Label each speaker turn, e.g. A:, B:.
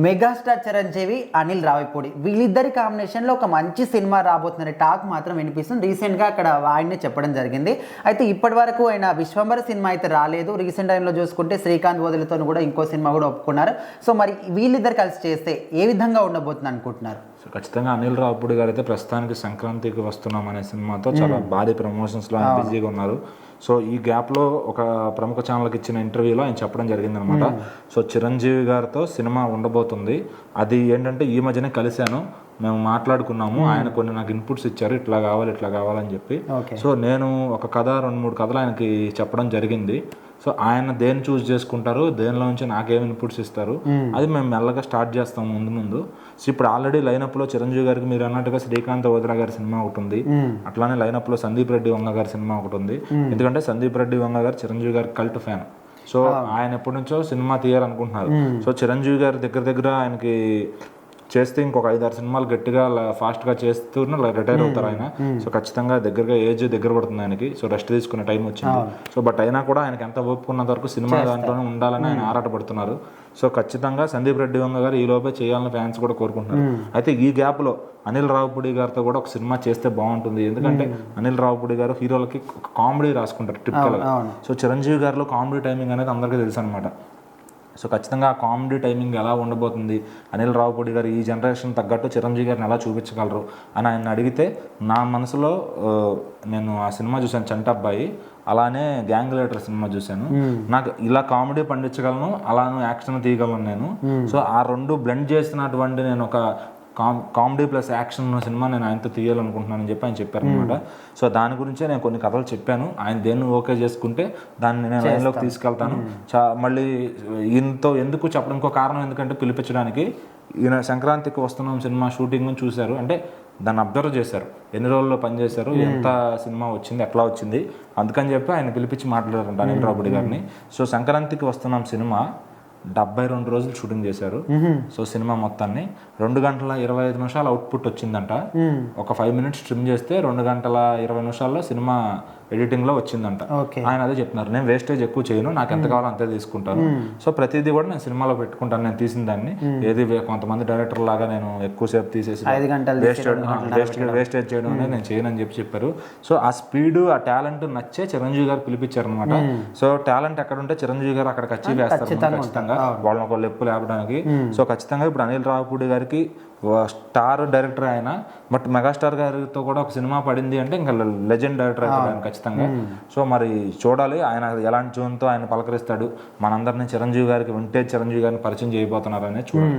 A: Megastar Chiranjeevi, Anil Ravipudi వీళ్ళిద్దరి కాంబినేషన్లో ఒక మంచి సినిమా రాబోతుందనే టాక్ మాత్రం వినిపిస్తుంది. రీసెంట్గా అక్కడ ఆయన్నే చెప్పడం జరిగింది. అయితే ఇప్పటి వరకు ఆయన విశ్వంబర సినిమా అయితే రాలేదు. రీసెంట్ టైంలో చూసుకుంటే శ్రీకాంత్ వదులతో కూడా ఇంకో సినిమా కూడా ఒప్పుకున్నారు. సో మరి వీళ్ళిద్దరు కలిసి చేస్తే ఏ విధంగా ఉండబోతుంది అనుకుంటున్నారు?
B: సో ఖచ్చితంగా అనిల్ రావిపూడి గారు అయితే ప్రస్తుతానికి సంక్రాంతికి వస్తున్నాం అనే సినిమాతో చాలా భారీ ప్రమోషన్స్లో ఆయన బిజీగా ఉన్నారు. సో ఈ గ్యాప్లో ఒక ప్రముఖ ఛానల్కి ఇచ్చిన ఇంటర్వ్యూలో ఆయన చెప్పడం జరిగిందనమాట. సో చిరంజీవి గారితో సినిమా ఉండబోతుంది. అది ఏంటంటే ఈ మధ్యనే కలిశాను, మేము మాట్లాడుకున్నాము, ఆయన కొన్ని నాకు ఇన్పుట్స్ ఇచ్చారు, ఇట్లా కావాలని చెప్పి. సో నేను ఒక కథ 2-3 కథలు ఆయనకి చెప్పడం జరిగింది. సో ఆయన దేన్ని చూస్ చేసుకుంటారు, దేనిలో నుంచి నాకేం ఇన్పుట్స్ ఇస్తారు, అది మేము మెల్లగా స్టార్ట్ చేస్తాం ముందు. సో ఇప్పుడు ఆల్రెడీ లైనప్లో చిరంజీవి గారికి మీరు అన్నట్టుగా శ్రీకాంత్ వద్రా గారి సినిమా ఒకటి ఉంది. అట్లానే లైనప్లో సందీప్ రెడ్డి వంగ గారి సినిమా ఒకటి ఉంది. ఎందుకంటే సందీప్ రెడ్డి వంగ గారు చిరంజీవి గారి కల్ట్ ఫ్యాన్. సో ఆయన ఎప్పటి నుంచో సినిమా తీయాలనుకుంటున్నారు. సో చిరంజీవి గారి దగ్గర ఆయనకి చేస్తే ఇంకొక 5-6 సినిమాలు గట్టిగా ఫాస్ట్గా చేస్తూ రిటైర్ అవుతారు ఆయన. సో ఖచ్చితంగా ఏజ్ దగ్గర పడుతుంది ఆయనకి. సో రెస్ట్ తీసుకునే టైం వచ్చింది. సో బట్ అయినా కూడా ఆయనకి ఎంత ఓపుకున్నంత వరకు సినిమా దాంట్లోనే ఉండాలని ఆయన ఆరాటపడుతున్నారు. సో ఖచ్చితంగా సందీప్ రెడ్డి వంగ గారు ఈ లోపే చేయాలని ఫ్యాన్స్ కూడా కోరుకుంటున్నారు. అయితే ఈ గ్యాప్లో అనిల్ రావిపూడి గారితో కూడా ఒక సినిమా చేస్తే బాగుంటుంది. ఎందుకంటే అనిల్ రావిపూడి గారు హీరోలకి కామెడీ రాసుకుంటారు టిపికల్గా. సో చిరంజీవి గారిలో కామెడీ టైమింగ్ అనేది అందరికీ తెలుసు అనమాట. సో ఖచ్చితంగా ఆ కామెడీ టైమింగ్ ఎలా ఉండబోతుంది, అనిల్ రావిపూడి గారు ఈ జనరేషన్ తగ్గట్టు చిరంజీవి గారిని ఎలా చూపించగలరు అని ఆయన అడిగితే, నా మనసులో నేను ఆ సినిమా చూశాను చంటబ్బాయి, అలానే గ్యాంగ్ లీడర్ సినిమా చూశాను. నాకు ఇలా కామెడీ పండించగలను, అలానే యాక్షన్ తీయగలను నేను. సో ఆ రెండు బ్లెండ్ చేసినటువంటి నేను ఒక కామెడీ ప్లస్ యాక్షన్ సినిమా నేను ఆయనతో తీయాలనుకుంటున్నానని చెప్పి ఆయన చెప్పారనమాట. సో దాని గురించే నేను కొన్ని కథలు చెప్పాను. ఆయన దేన్ని ఓకే చేసుకుంటే దాన్ని నేను లైన్లోకి తీసుకెళ్తాను. మళ్ళీ ఈయనతో ఎందుకు చెప్పడం ఇంకో కారణం ఎందుకంటే పిలిపించడానికి, ఈయన సంక్రాంతికి వస్తున్నాం సినిమా షూటింగ్ చూశారు, అంటే దాన్ని అబ్జర్వ్ చేశారు, ఎన్ని రోజుల్లో పనిచేశారు, ఎంత సినిమా వచ్చింది, ఎట్లా వచ్చింది, అందుకని చెప్పి ఆయన పిలిపించి మాట్లాడారంట అనిల్ రావిపూడి గారిని. సో సంక్రాంతికి వస్తున్నాం సినిమా 72 రోజులు షూటింగ్ చేశారు. సో సినిమా మొత్తాన్ని 2 గంటల 25 నిమిషాలు అవుట్పుట్ వచ్చిందంట. ఒక 5 మినిట్స్ ట్రిమ్ చేస్తే 2 గంటల 20 నిమిషాల్లో సినిమా ఎడిటింగ్ లో వచ్చిందంట. ఆయన అదే చెప్తున్నారు, నేను వేస్టేజ్ ఎక్కువ చేయను, నాకు ఎంత కావాలో అంతే తీసుకుంటాను. సో ప్రతిదీ కూడా నేను సినిమాలో పెట్టుకుంటాను, నేను తీసిన దాన్ని. ఏది కొంతమంది డైరెక్టర్ లాగా నేను ఎక్కువసేపు తీసేసి వేస్టేజ్ చేయడం అనేది నేను చేయను అని చెప్పారు. సో ఆ స్పీడ్, ఆ టాలెంట్ నచ్చే చిరంజీవి గారు పిలిపించారు అనమాట. సో టాలెంట్ ఎక్కడ ఉంటే చిరంజీవి గారు అక్కడికి వచ్చి వేస్తారు ఖచ్చితంగా, వాళ్ళని ఒక లెప్పు లేపడానికి. సో ఖచ్చితంగా ఇప్పుడు అనిల్ రావిపూడి గారికి స్టార్ డైరెక్టర్ ఆయన, బట్ మెగాస్టార్ గారితో కూడా ఒక సినిమా పడింది అంటే ఇంకా లెజెండ్ డైరెక్టర్ అవుతాడు ఆయన ఖచ్చితంగా. సో మరి చూడాలి ఆయన ఎలాంటి జోన్తో ఆయన పలకరిస్తాడు, మనందరినీ చిరంజీవి గారికి, వింటేజ్ చిరంజీవి గారిని పరిచయం చేయబోతున్నారనే చూడాలి.